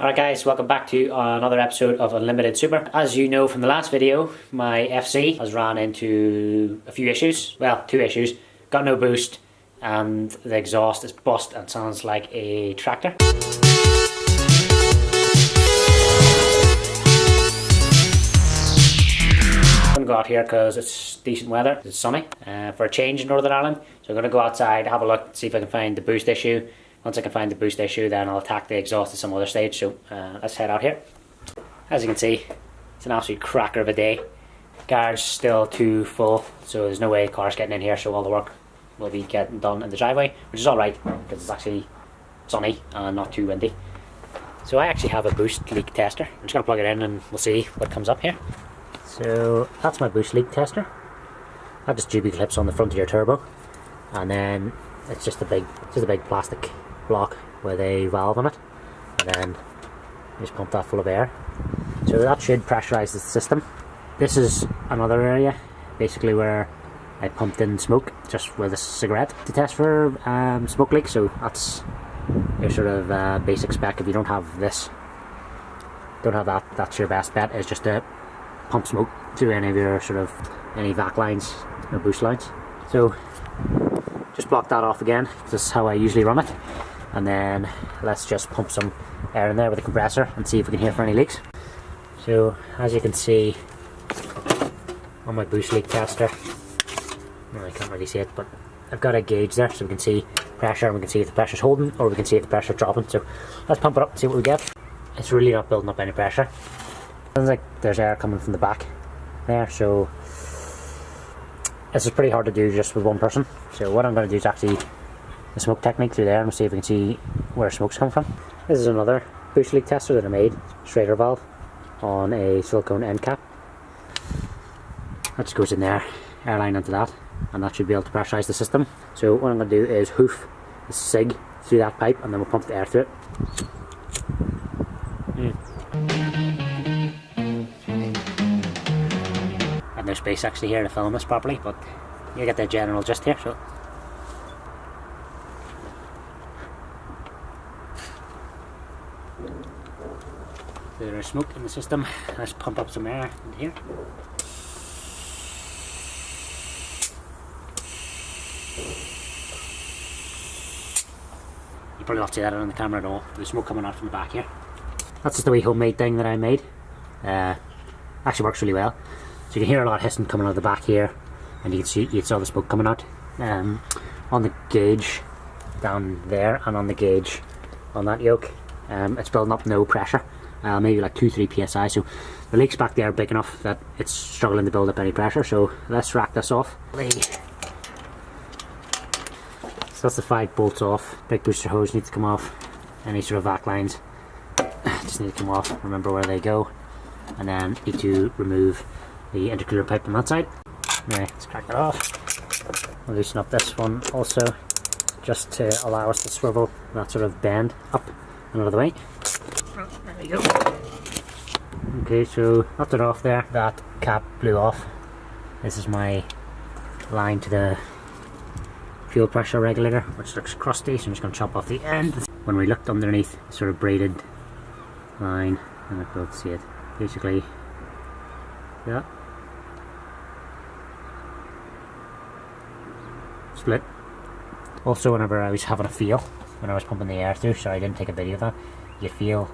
Alright guys, welcome back to another episode of Unlimited Super. As you know from the last video, my FC has ran into a few issues. Well, two issues. Got no boost and the exhaust is bust and sounds like a tractor. I'm going to go out here because it's decent weather, it's sunny for a change in Northern Ireland. So I'm going to go outside, have a look, see if I can find the boost issue. Once I can find the boost issue, then I'll attack the exhaust at some other stage. So let's head out here. As you can see, it's an absolute cracker of a day. Garage still too full, so there's no way cars getting in here, so all the work will be getting done in the driveway, which is alright because it's actually sunny and not too windy. So I actually have a boost leak tester. I'm just going to plug it in and we'll see what comes up here. So that's my boost leak tester. That just GB clips on the front of your turbo, and then it's just a big plastic block with a valve on it, and then you just pump that full of air. So that should pressurize the system. This is another area basically where I pumped in smoke just with a cigarette to test for smoke leaks. So that's your sort of basic spec. If you don't have this, that's your best bet, is just to pump smoke through any of your any vac lines or boost lines. So just block that off again. This is how I usually run it. And then let's just pump some air in there with the compressor and see if we can hear for any leaks. So as you can see on my boost leak tester, well, I can't really see it, but I've got a gauge there so we can see pressure, and we can see if the pressure's holding or we can see if the pressure's dropping. So let's pump it up and see what we get. It's really not building up any pressure. Sounds like there's air coming from the back there, so this is pretty hard to do just with one person. So what I'm going to do is actually the smoke technique through there, and we'll see if we can see where smoke's coming from. This is another boost leak tester that I made, Schrader valve on a silicone end cap. That just goes in there, airline into that, and that should be able to pressurize the system. So what I'm going to do is hoof the sig through that pipe, and then we'll pump the air through it. And there's space actually here to film this properly, but you get the general gist here. So there's smoke in the system. Let's pump up some air into here. You probably not see that on the camera at all. There's smoke coming out from the back here. That's just a wee homemade thing that I made. Actually works really well. So you can hear a lot of hissing coming out of the back here, and you saw the smoke coming out. On the gauge down there and on the gauge on that yoke, it's building up no pressure. Maybe like 2-3 psi, so the leak's back there big enough that it's struggling to build up any pressure. So let's rack this off. So that's the 5 bolts off. Big booster hose needs to come off. Any sort of vac lines just need to come off, remember where they go, and then need to remove the intercooler pipe on that side. Right, let's crack it off. We'll loosen up this one also, just to allow us to swivel that sort of bend up and out of the way. There we go. Okay, so that's it off there. That cap blew off. This is my line to the fuel pressure regulator, which looks crusty, so I'm just going to chop off the end. When we looked underneath, the sort of braided line, and I could see it basically, yeah, split. Also, whenever I was having a feel, when I was pumping the air through, sorry I didn't take a video of that, you feel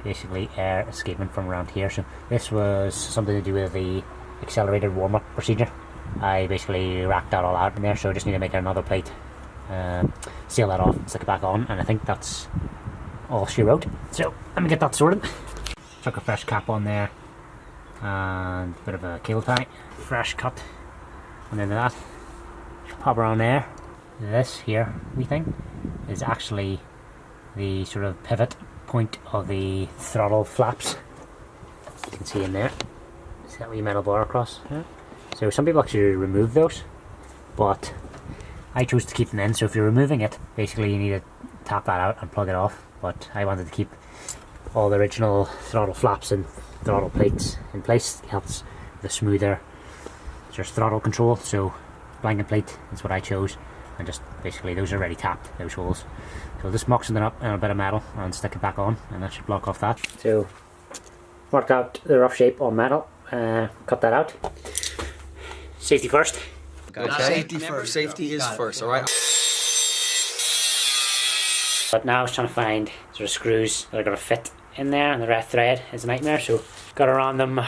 basically air escaping from around here. So this was something to do with the accelerated warm-up procedure. I basically racked that all out in there, so I just need to make another plate, seal that off, stick it back on, and I think that's all she wrote. So let me get that sorted. Chuck a fresh cap on there, and a bit of a cable tie, fresh cut, and then that, pop her on there. This here, we think, is actually the sort of pivot point of the throttle flaps. You can see in there, see that wee metal bar across. Yeah. So some people actually remove those, but I chose to keep them in. So if you're removing it, basically you need to tap that out and plug it off, but I wanted to keep all the original throttle flaps and throttle plates in place. It helps with a smoother throttle control. So blanket plate is what I chose, and just basically those are already tapped, those holes. So just mock something up in a bit of metal and stick it back on, and that should block off that. So marked out the rough shape on metal, cut that out. Safety first. Okay. Safety first. Safety is first, alright? But now I was trying to find sort of screws that are going to fit in there, and the red thread is a nightmare. So got a random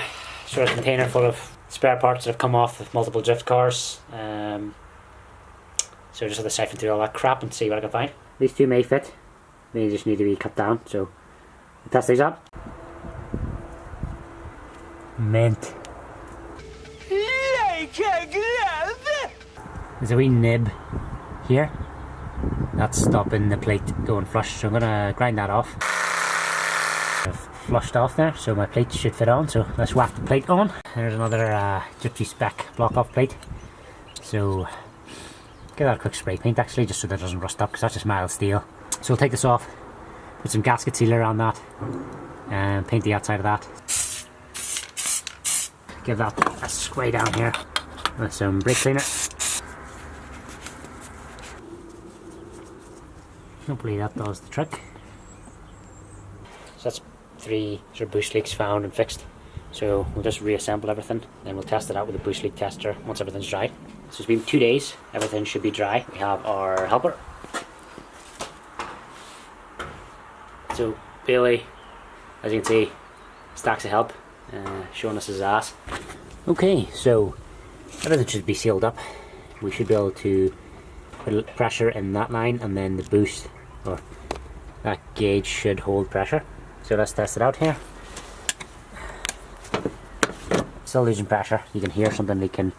sort of container full of spare parts that have come off of multiple drift cars. So just have to siphon through all that crap and see what I can find. These two may fit. They just need to be cut down. So we'll test these out. Mint. There's a wee nib here that's stopping the plate going flush, so I'm gonna grind that off. I've flushed off there, so my plate should fit on, so let's whack the plate on. There's another Gypsy Spec block off plate, so give that a quick spray paint actually, just so that it doesn't rust up, because that's just mild steel. So we'll take this off, put some gasket sealer on that, and paint the outside of that. Give that a spray down here with some brake cleaner. Hopefully that does the trick. So that's 3 sort of boost leaks found and fixed. So we'll just reassemble everything, then we'll test it out with a boost leak tester once everything's dry. So it's been 2 days, everything should be dry. We have our helper. So Bailey, as you can see, stacks of help, showing us his ass. Okay, so everything should be sealed up. We should be able to put pressure in that line, and then the boost, or that gauge, should hold pressure. So let's test it out here. Still losing pressure. You can hear something leaking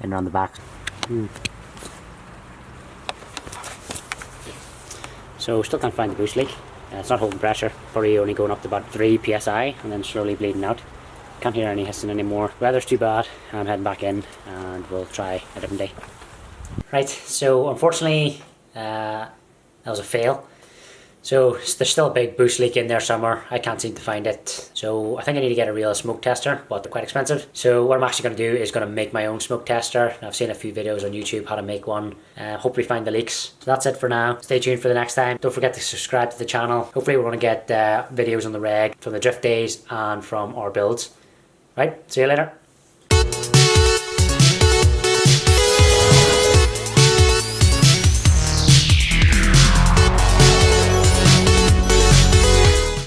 in around the back. So still can't find the boost leak. It's not holding pressure. Probably only going up to about 3 psi and then slowly bleeding out. Can't hear any hissing anymore. Weather's too bad. I'm heading back in and we'll try a different day. Right, so unfortunately that was a fail. So there's still a big boost leak in there somewhere. I can't seem to find it. So I think I need to get a real smoke tester, but they're quite expensive. So what I'm actually going to do is going to make my own smoke tester. I've seen a few videos on YouTube how to make one. Hopefully find the leaks. So that's it for now. Stay tuned for the next time. Don't forget to subscribe to the channel. Hopefully we're going to get videos on the reg from the drift days and from our builds. Right, see you later.